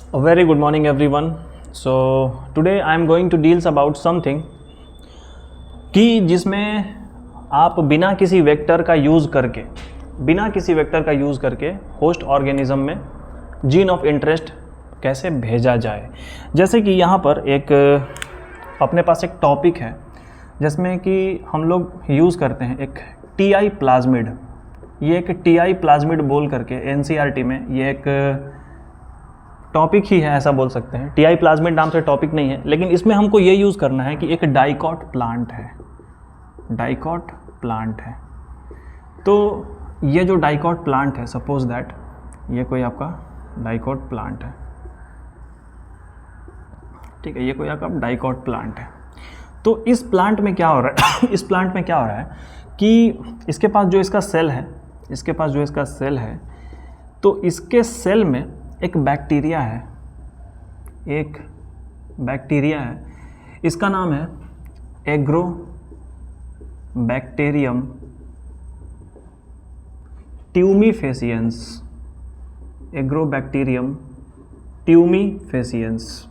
A very good morning everyone. So today I am going to deals about something कि जिसमें आप बिना किसी वेक्टर का यूज़ करके होस्ट ऑर्गेनिज्म में जीन ऑफ इंटरेस्ट कैसे भेजा जाए। जैसे कि यहाँ पर एक अपने पास एक टॉपिक है जिसमें कि हम लोग यूज़ करते हैं एक टी.आई. प्लाज्मिड। ये एक टी.आई. प्लाज्मिड बोल करके एनसीईआरटी में ये एक टॉपिक ही है, ऐसा बोल सकते हैं। टी.आई. प्लाज्मिड नाम से टॉपिक नहीं है, लेकिन इसमें हमको ये यूज़ करना है कि एक डाइकॉट प्लांट है। तो ये जो डाइकॉट प्लांट है, सपोज दैट ये कोई आपका डाइकॉट प्लांट है, ठीक है, ये कोई आपका डाइकॉट प्लांट है। तो इस प्लांट में क्या हो रहा है इस प्लांट में क्या हो रहा है कि इसके पास जो इसका सेल है, तो इसके सेल में एक बैक्टीरिया है, इसका नाम है एग्रोबैक्टीरियम ट्यूमीफेसियंस।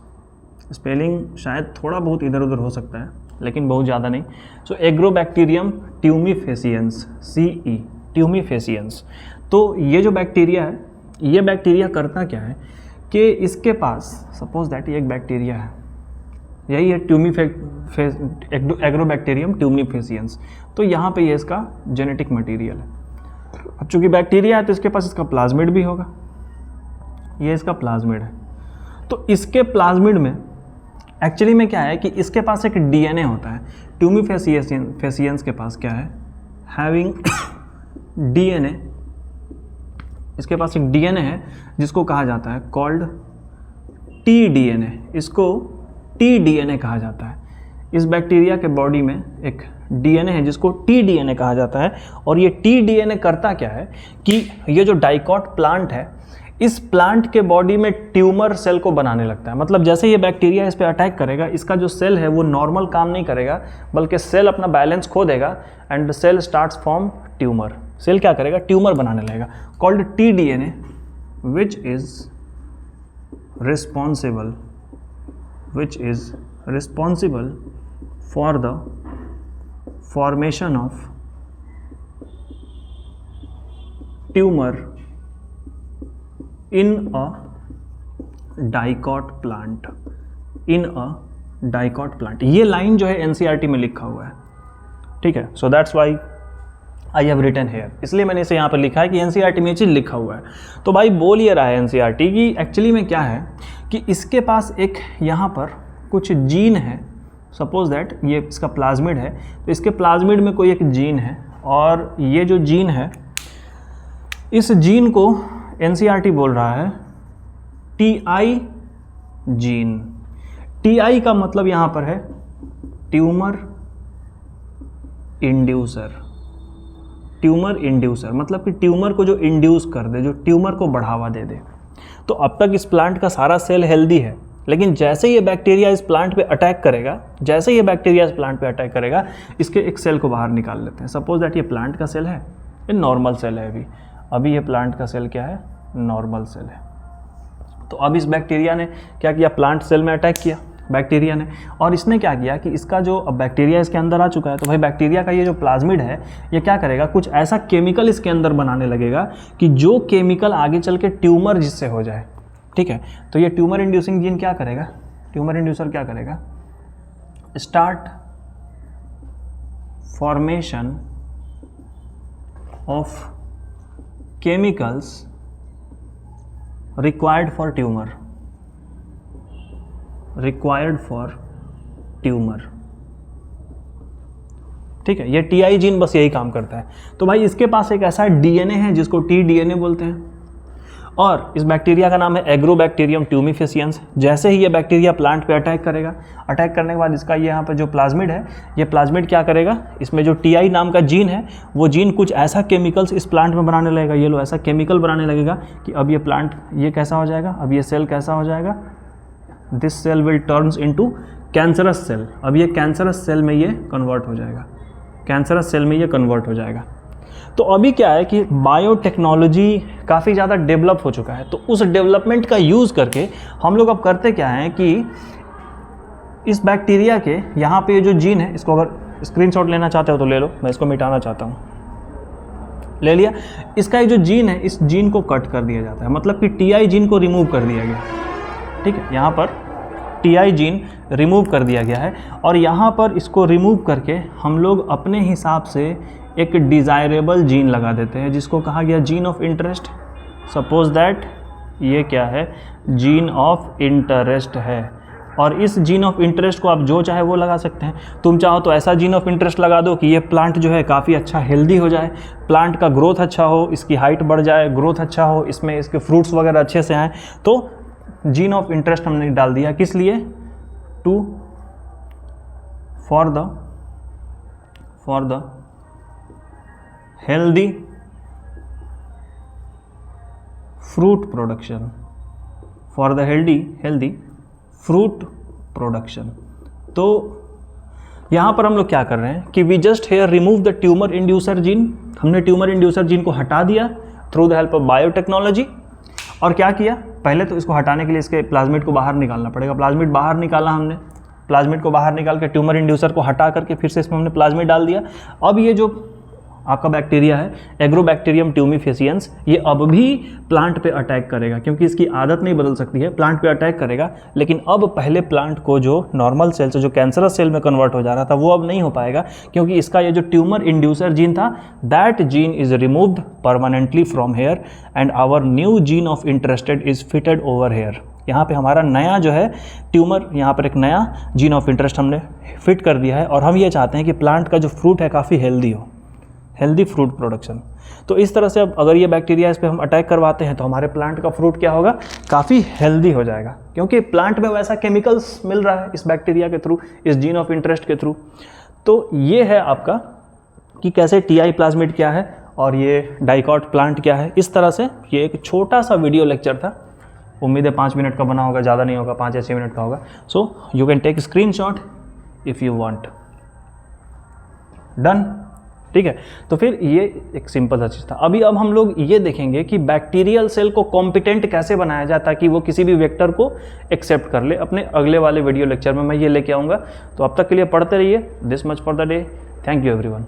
स्पेलिंग शायद थोड़ा बहुत इधर उधर हो सकता है, लेकिन बहुत ज़्यादा नहीं। सो एग्रोबैक्टीरियम ट्यूमीफेसियंस, CE ट्यूमीफेसियंस। तो ये जो बैक्टीरिया है, ये बैक्टीरिया करता क्या है कि इसके पास सपोज दैट ये एक बैक्टीरिया है, यही है एग्रोबैक्टीरियम ट्यूमीफेसियंस। तो यहाँ पे ये इसका जेनेटिक मटेरियल है। अब चूंकि बैक्टीरिया है तो इसके पास इसका प्लाज्मिड भी होगा, ये इसका प्लाज्मिड है। तो इसके प्लाज्मिड में एक्चुअली में क्या है कि इसके पास एक DNA होता है। ट्यूमीफेसियंस के पास क्या है, हैविंग DNA, इसके पास एक DNA है जिसको कहा जाता है कॉल्ड tDNA। इसको tDNA कहा जाता है। इस बैक्टीरिया के बॉडी में एक DNA है जिसको tDNA कहा जाता है। और ये tDNA करता क्या है कि ये जो डाइकॉट प्लांट है, इस प्लांट के बॉडी में ट्यूमर सेल को बनाने लगता है। मतलब जैसे ये बैक्टीरिया इस पर अटैक करेगा, इसका जो सेल है वो नॉर्मल काम नहीं करेगा, बल्कि सेल अपना बैलेंस खो देगा and cell starts form tumour. Cell क्या करेगा, ट्यूमर बनाने लगेगा, called tDNA, which is responsible for the formation of tumour in a dicot plant. ये लाइन जो है एनसीईआरटी में लिखा हुआ है, ठीक है। So that's why I have written here, इसलिए मैंने इसे यहाँ पर लिखा है कि एनसीईआरटी में ये चीज़ लिखा हुआ है। तो भाई बोल ये रहा है एनसीईआरटी कि एक्चुअली में क्या है कि इसके पास एक यहाँ पर कुछ जीन है। सपोज दैट ये इसका प्लाज्मिड है, तो इसके प्लाज्मिड में कोई एक जीन है, और ये जो जीन है, इस जीन को एनसीईआरटी बोल रहा है टी.आई. जीन। टी.आई. का मतलब यहाँ पर है ट्यूमर इंड्यूसर, मतलब कि ट्यूमर को जो इंड्यूस कर दे, जो ट्यूमर को बढ़ावा दे दे। तो अब तक इस प्लांट का सारा सेल हेल्दी है, लेकिन जैसे ये बैक्टीरिया इस प्लांट पे अटैक करेगा, इसके एक सेल को बाहर निकाल लेते हैं। सपोज दैट ये प्लांट का सेल है, ये नॉर्मल सेल है। अभी ये प्लांट का सेल क्या है, नॉर्मल सेल है। तो अब इस बैक्टीरिया ने क्या किया, प्लांट सेल में अटैक किया बैक्टीरिया ने, और इसने क्या किया कि इसका जो अब बैक्टीरिया इसके अंदर आ चुका है, तो भाई बैक्टीरिया का ये जो प्लाज्मिड है, ये क्या करेगा, कुछ ऐसा केमिकल इसके अंदर बनाने लगेगा कि जो केमिकल आगे चल के ट्यूमर जिससे हो जाए, ठीक है। तो ये ट्यूमर इंड्यूसिंग जीन क्या करेगा, ट्यूमर इंड्यूसर क्या करेगा, start formation of chemicals required for tumour, ठीक है। ये टी.आई. जीन बस यही काम करता है। तो भाई इसके पास एक ऐसा DNA है जिसको tDNA बोलते हैं, और इस बैक्टीरिया का नाम है एग्रोबैक्टीरियम ट्यूमीफेसियंस। जैसे ही ये बैक्टीरिया प्लांट पे अटैक करेगा, अटैक करने के बाद इसका ये यहाँ पे जो प्लाज्मिड है, ये प्लाज्मिड क्या करेगा, इसमें जो टी.आई. नाम का जीन है, वो जीन कुछ ऐसा केमिकल्स इस प्लांट में बनाने लगेगा। ये लो ऐसा केमिकल बनाने लगेगा कि अब ये प्लांट ये कैसा हो जाएगा, अब ये सेल कैसा हो जाएगा, this cell will turns into cancerous cell. अब ये कैंसरस सेल में ये कन्वर्ट हो जाएगा, तो अभी क्या है कि बायोटेक्नोलॉजी काफ़ी ज़्यादा डेवलप हो चुका है, तो उस डेवलपमेंट का यूज़ करके हम लोग अब करते क्या हैं कि इस बैक्टीरिया के यहाँ पे जो जीन है, इसको अगर स्क्रीनशॉट लेना चाहते हो तो ले लो, मैं इसको मिटाना चाहता हूँ, ले लिया। इसका ये जो जीन है, इस जीन को कट कर दिया जाता है, मतलब कि टीआई जीन को रिमूव कर दिया गया, ठीक है। यहाँ पर टीआई जीन रिमूव कर दिया गया है और यहाँ पर इसको रिमूव करके हम लोग अपने हिसाब से एक डिज़ायरेबल जीन लगा देते हैं, जिसको कहा गया gene of interest. Suppose that ये क्या है, जीन ऑफ इंटरेस्ट है, और इस जीन ऑफ इंटरेस्ट को आप जो चाहे वो लगा सकते हैं। तुम चाहो तो ऐसा जीन ऑफ इंटरेस्ट लगा दो कि ये प्लांट जो है काफ़ी अच्छा हेल्दी हो जाए, प्लांट का ग्रोथ अच्छा हो, इसकी हाइट बढ़ जाए, ग्रोथ अच्छा हो, इसमें इसके फ्रूट्स वगैरह अच्छे से आएँ। तो जीन ऑफ इंटरेस्ट हमने डाल दिया, किस लिए, for the healthy fruit production, for the healthy fruit production. तो यहाँ पर हम लोग क्या कर रहे हैं कि we just here remove the tumour inducer gene. हमने ट्यूमर इंड्यूसर जीन को हटा दिया through the help of biotechnology. और क्या किया, पहले तो इसको हटाने के लिए इसके प्लाज्मिड को बाहर निकालना पड़ेगा। प्लाज्मिड बाहर निकाला हमने, प्लाज्मिड को बाहर निकाल के ट्यूमर इंड्यूसर को हटा करके फिर से इसमें हमने प्लाज्मिड डाल दिया। अब ये जो आपका बैक्टीरिया है एग्रोबैक्टीरियम ट्यूमिफेसियंस, ये अब भी प्लांट पे अटैक करेगा, क्योंकि इसकी आदत नहीं बदल सकती है, प्लांट पे अटैक करेगा। लेकिन अब पहले प्लांट को जो नॉर्मल सेल से जो कैंसरस सेल में कन्वर्ट हो जा रहा था वो अब नहीं हो पाएगा, क्योंकि इसका ये जो ट्यूमर इंड्यूसर जीन था that gene is removed permanently from here and our new gene of interested is fitted over here. यहाँ पे हमारा नया जो है ट्यूमर, यहाँ पर एक नया जीन ऑफ इंटरेस्ट हमने फिट कर दिया है, और हम ये चाहते हैं कि प्लांट का जो फ्रूट है काफ़ी हेल्दी हो, हेल्दी फ्रूट प्रोडक्शन। तो इस तरह से अब अगर ये बैक्टीरिया इस पर हम अटैक करवाते हैं तो हमारे प्लांट का फ्रूट क्या होगा, काफ़ी हेल्दी हो जाएगा, क्योंकि प्लांट में वैसा केमिकल्स मिल रहा है इस बैक्टीरिया के थ्रू, इस जीन ऑफ इंटरेस्ट के थ्रू। तो ये है आपका कि कैसे टीआई प्लाज्मिड क्या है और ये डाइकॉट प्लांट क्या है। इस तरह से ये एक छोटा सा वीडियो लेक्चर था, उम्मीद है 5 मिनट का बना होगा, ज़्यादा नहीं होगा, 5 या 6 मिनट का होगा। So you can take screenshot if you want. Done, ठीक है। तो फिर ये एक सिंपल सा चीज़ था। अब हम लोग ये देखेंगे कि बैक्टीरियल सेल को कॉम्पिटेंट कैसे बनाया जाए ताकि वो किसी भी वेक्टर को एक्सेप्ट कर ले। अपने अगले वाले वीडियो लेक्चर में मैं ये लेके आऊँगा। तो अब तक के लिए पढ़ते रहिए। This much for the day. Thank you everyone.